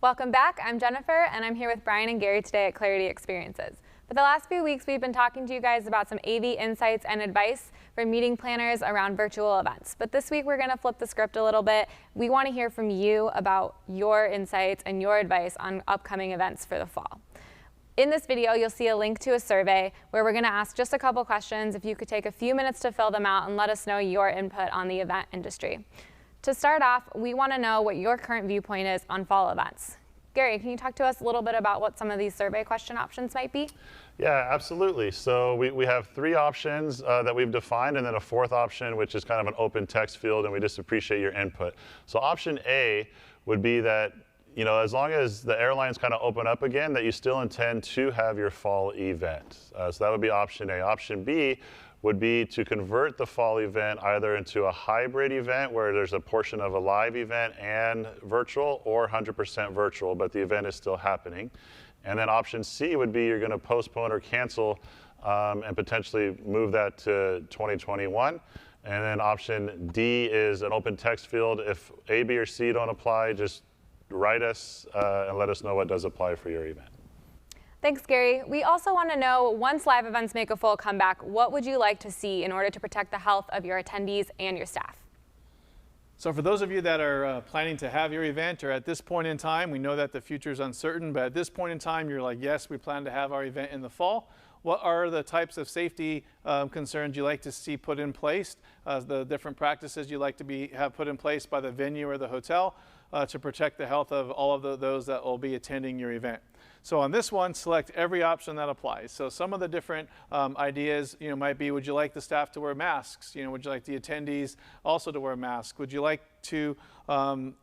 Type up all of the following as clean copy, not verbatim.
Welcome back. I'm Jennifer, and I'm here with Brian and Gary today at Clarity Experiences. For the last few weeks, we've been talking to you guys about some AV insights and advice for meeting planners around virtual events. But this week, we're going to flip the script a little bit. We want to hear from you about your insights and your advice on upcoming events for the fall. In this video, you'll see a link to a survey where we're going to ask just a couple questions. If you could take a few minutes to fill them out and let us know your input on the event industry. To start off, we want to know what your current viewpoint is on fall events. Gary, can you talk to us a little bit about what some of these survey question options might be? Yeah, absolutely. So we have three options that we've defined, and then a fourth option, which is kind of an open text field, and we just appreciate your input. So option A would be that, you know, as long as the airlines kind of open up again, that you still intend to have your fall event. So that would be option A. Option B would be to convert the fall event either into a hybrid event where there's a portion of a live event and virtual, or 100% virtual, but the event is still happening. And then option C would be you're going to postpone or cancel and potentially move that to 2021. And then option D is an open text field. If A, B, or C don't apply, just write us and let us know what does apply for your event. Thanks, Gary. We also want to know, once live events make a full comeback, what would you like to see in order to protect the health of your attendees and your staff? So for those of you that are planning to have your event, or at this point in time, we know that the future is uncertain, but at this point in time, you're like, yes, we plan to have our event in the fall. What are the types of safety concerns you like to see put in place, the different practices you like to have put in place by the venue or the hotel to protect the health of all of those that will be attending your event? So on this one, select every option that applies. So some of the different ideas, might be, would you like the staff to wear masks? Would you like the attendees also to wear masks? Would you like to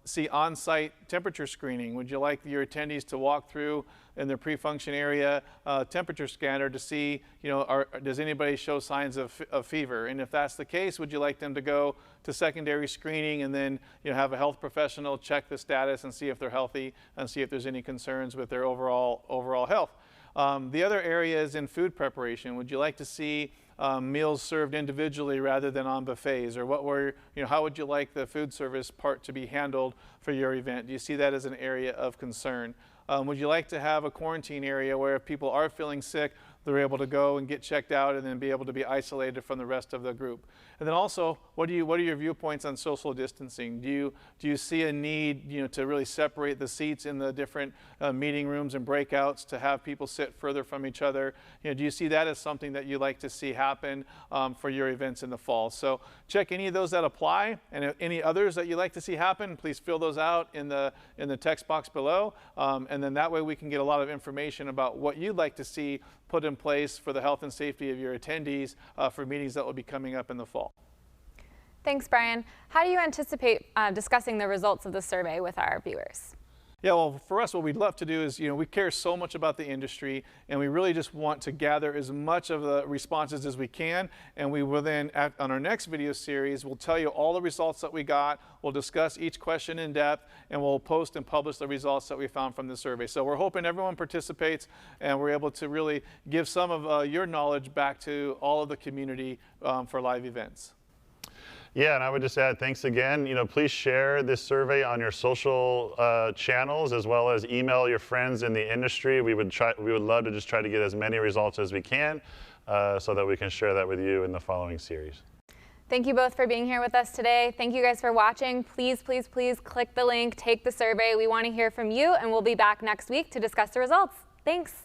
see on-site temperature screening? Would you like your attendees to walk through in their pre-function area temperature scanner to see, does anybody show signs of fever? And if that's the case, would you like them to go to secondary screening and then have a health professional check the status and see if they're healthy and see if there's any concerns with their overall health? The other area is in food preparation. Would you like to see meals served individually rather than on buffets? Or how would you like the food service part to be handled for your event? Do you see that as an area of concern? Would you like to have a quarantine area where if people are feeling sick, they're able to go and get checked out and then be able to be isolated from the rest of the group? And then also, what are your viewpoints on social distancing? Do you see a need, to really separate the seats in the different meeting rooms and breakouts to have people sit further from each other? Do you see that as something that you like to see happen for your events in the fall? So check any of those that apply, and any others that you like to see happen, please fill those out in the text box below, and then that way we can get a lot of information about what you'd like to see put in place for the health and safety of your attendees for meetings that will be coming up in the fall. Thanks, Brian. How do you anticipate discussing the results of the survey with our viewers? Yeah, well, for us, what we'd love to do is, we care so much about the industry, and we really just want to gather as much of the responses as we can, and we will then, on our next video series, we'll tell you all the results that we got, we'll discuss each question in depth, and we'll post and publish the results that we found from the survey. So we're hoping everyone participates, and we're able to really give some of your knowledge back to all of the community for live events. Yeah, and I would just add, thanks again. Please share this survey on your social channels, as well as email your friends in the industry. We would love to just try to get as many results as we can, so that we can share that with you in the following series. Thank you both for being here with us today. Thank you guys for watching. Please, please, please click the link, take the survey. We want to hear from you, and we'll be back next week to discuss the results. Thanks.